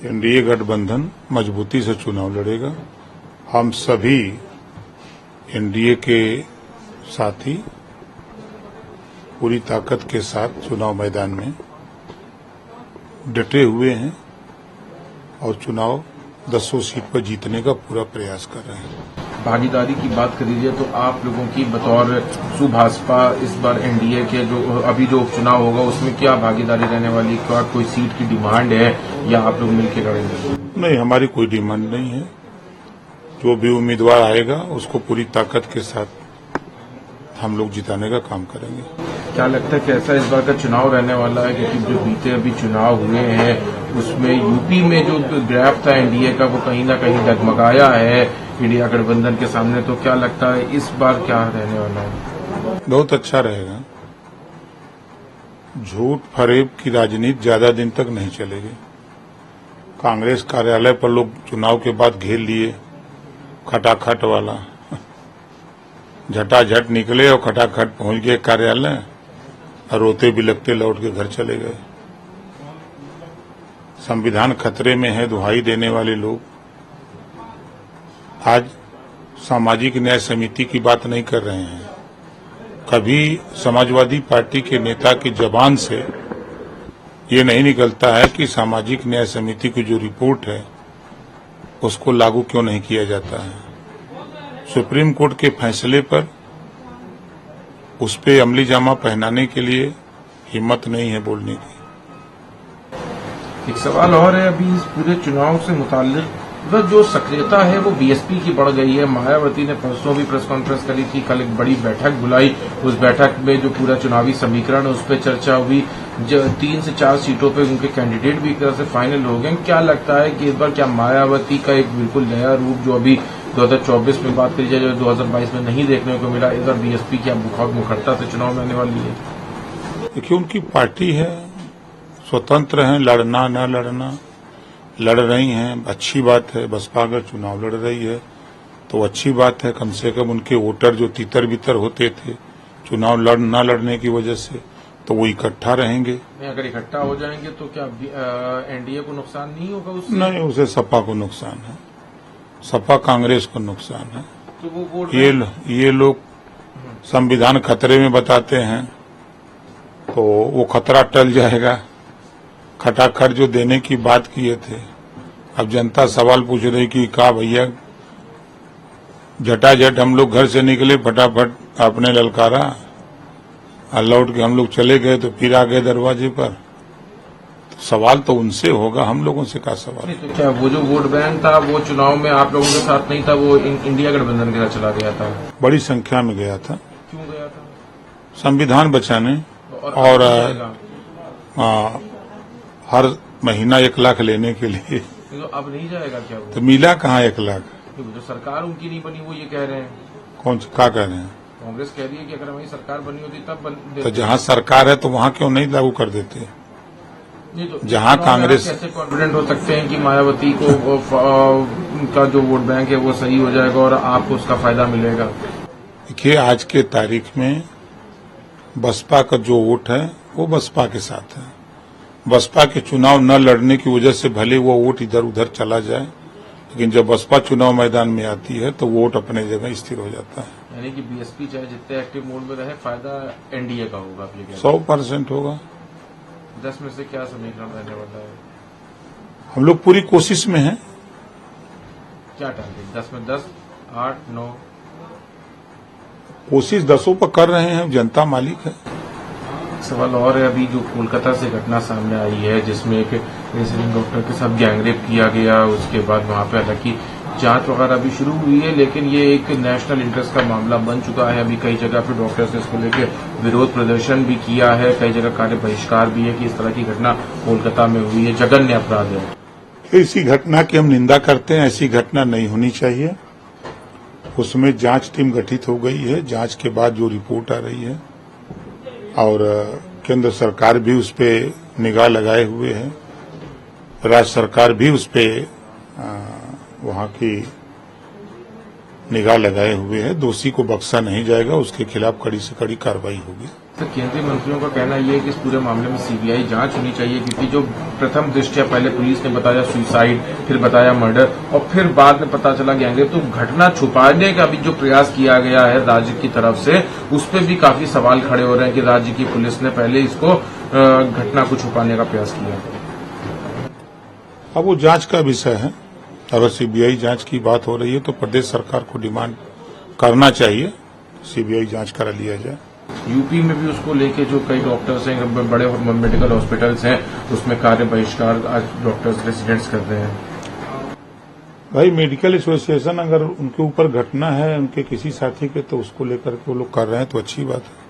NDA गठबंधन मजबूती से चुनाव लड़ेगा। हम सभी एनडीए के साथी पूरी ताकत के साथ चुनाव मैदान में डटे हुए हैं और चुनाव 10 सीट पर जीतने का पूरा प्रयास कर रहे हैं। भागीदारी की बात कर लीजिए तो आप लोगों की बतौर सुभाषपा इस बार एनडीए के जो अभी जो उपचुनाव होगा उसमें क्या भागीदारी रहने वाली, क्या कोई सीट की डिमांड है या आप लोग मिलकर लड़ेंगे? नहीं, हमारी कोई डिमांड नहीं है। जो भी उम्मीदवार आएगा उसको पूरी ताकत के साथ हम लोग जिताने का काम करेंगे। क्या लगता है कैसा इस बार का चुनाव रहने वाला है, क्योंकि जो बीते अभी चुनाव हुए हैं उसमें यूपी में जो ग्राफ था एनडीए का वो कहीं ना कहीं डगमगाया है इंडिया गठबंधन के सामने, तो क्या लगता है इस बार क्या रहने वाला है? बहुत अच्छा रहेगा। झूठ फरेब की राजनीति ज्यादा दिन तक नहीं चलेगी। कांग्रेस कार्यालय पर लोग चुनाव के बाद घेर लिए, खटाखट वाला झटाझट निकले और खटाखट पहुंच गए कार्यालय और रोते बिलखते लौट के घर चले गए। संविधान खतरे में है, दुहाई देने वाले लोग आज सामाजिक न्याय समिति की बात नहीं कर रहे हैं। कभी समाजवादी पार्टी के नेता की जबान से ये नहीं निकलता है कि सामाजिक न्याय समिति की जो रिपोर्ट है उसको लागू क्यों नहीं किया जाता है। सुप्रीम कोर्ट के फैसले पर उस पे अमली जामा पहनाने के लिए हिम्मत नहीं है बोलने की। एक सवाल और है, अभी इस पूरे चुनाव से मुताल्लिक जो सक्रियता है वो बीएसपी की बढ़ गई है। मायावती ने परसों भी प्रेस कॉन्फ्रेंस करी थी, कल एक बड़ी बैठक बुलाई, उस बैठक में जो पूरा चुनावी समीकरण है उस पर चर्चा हुई। 3 से 4 सीटों पे उनके कैंडिडेट भी एक तरह से फाइनल हो गए। क्या लगता है कि इस बार क्या मायावती का एक बिल्कुल नया रूप जो अभी 2024 में बात करी जाए जो 2022 में नहीं देखने को मिला, इस बार बीएसपी की बहुत मुखरता से चुनाव में आने वाली है? देखिए, उनकी पार्टी है, स्वतंत्र है, लड़ना न लड़ना, लड़ रही हैं, अच्छी बात है। बसपा अगर चुनाव लड़ रही है तो अच्छी बात है। कम से कम उनके वोटर जो तितर बितर होते थे चुनाव न लड़ने की वजह से, तो वो इकट्ठा रहेंगे। अगर इकट्ठा हो जाएंगे तो क्या एनडीए को नुकसान नहीं होगा उससे? नहीं, उसे सपा को नुकसान है, सपा कांग्रेस को नुकसान है। तो वो वोट ये लोग संविधान खतरे में बताते हैं तो वो खतरा टल जाएगा। खटाखट जो देने की बात किए थे, अब जनता सवाल पूछ रही कि कहा भैया झटाझट हम लोग घर से निकले, फटाफट आपने ललकारा और लौट के हम लोग चले गए तो फिर आ गए दरवाजे पर। तो सवाल तो उनसे होगा, हम लोगों से क्या सवाल? तो क्या वो जो वोट बैंक था वो चुनाव में आप लोगों के साथ नहीं था, वो इंडिया गठबंधन के साथ चला गया था? बड़ी संख्या में गया था। क्यों गया था? संविधान बचाने और हर महीना 1 लाख लेने के लिए। तो अब नहीं जाएगा क्या वो? तो मिला कहाँ 1 लाख? जो सरकार उनकी नहीं बनी वो ये कह रहे हैं। कौन क्या कह रहे हैं? कांग्रेस कह रही है कि अगर हमारी सरकार बनी होती तब तो जहाँ सरकार है तो वहाँ क्यों नहीं लागू कर देते? तो जहाँ कांग्रेस कैसे कॉन्फिडेंट हो सकते हैं कि मायावती को उनका जो वोट बैंक है वो सही हो जाएगा और आपको उसका फायदा मिलेगा? देखिए, आज के तारीख में बसपा का जो वोट है वो बसपा के साथ है। बसपा के चुनाव न लड़ने की वजह से भले वो वोट इधर उधर चला जाए, लेकिन जब बसपा चुनाव मैदान में आती है तो वोट अपने जगह स्थिर हो जाता है। यानी कि बीएसपी चाहे जितने एक्टिव मोड में रहे फायदा एनडीए का होगा? 100% होगा। 10 में से क्या समीकरण रहने वाला है? हम लोग पूरी कोशिश में हैं। क्या टारगेट? 10 में 10, 8, 9? कोशिश 10 पर कर रहे हैं, जनता मालिक है। सवाल और है, अभी जो कोलकाता से घटना सामने आई है जिसमें एक रेजिडेंट डॉक्टर के साथ गैंगरेप किया गया, उसके बाद वहां पे हालांकि जांच वगैरह भी शुरू हुई है, लेकिन ये एक नेशनल इंटरेस्ट का मामला बन चुका है। अभी कई जगह पे डॉक्टर्स ने इसको लेकर विरोध प्रदर्शन भी किया है, कई जगह कार्य बहिष्कार भी है कि इस तरह की घटना कोलकाता में हुई है, जघन्य अपराध है। ऐसी घटना की हम निंदा करते हैं, ऐसी घटना नहीं होनी चाहिए। उसमें जांच टीम गठित हो गई है, जांच के बाद जो रिपोर्ट आ रही है और केंद्र सरकार भी उस पर निगाह लगाए हुए है, राज्य सरकार भी उस पर वहां की निगाह लगाए हुए है। दोषी को बख्शा नहीं जाएगा, उसके खिलाफ कड़ी से कड़ी कार्रवाई होगी। तो केंद्रीय मंत्रियों का कहना यह है कि इस पूरे मामले में सीबीआई जांच होनी चाहिए, क्योंकि जो प्रथम दृष्टया पहले पुलिस ने बताया सुसाइड, फिर बताया मर्डर और फिर बाद में पता चला गैंगरेप, तो घटना छुपाने का भी जो प्रयास किया गया है राज्य की तरफ से, उस पर भी काफी सवाल खड़े हो रहे हैं कि राज्य की पुलिस ने पहले इसको घटना को छुपाने का प्रयास किया। अब वो जांच का विषय है। अगर सीबीआई जांच की बात हो रही है तो प्रदेश सरकार को डिमांड करना चाहिए, सीबीआई जांच करा लिया जाए। यूपी में भी उसको लेके जो कई डॉक्टर्स हैं, बड़े मेडिकल हॉस्पिटल्स हैं, उसमें कार्य बहिष्कार आज डॉक्टर्स रेसिडेंट्स कर रहे हैं। भाई मेडिकल एसोसिएशन अगर उनके ऊपर घटना है उनके किसी साथी के, तो उसको लेकर के वो लोग कर रहे हैं तो अच्छी बात है।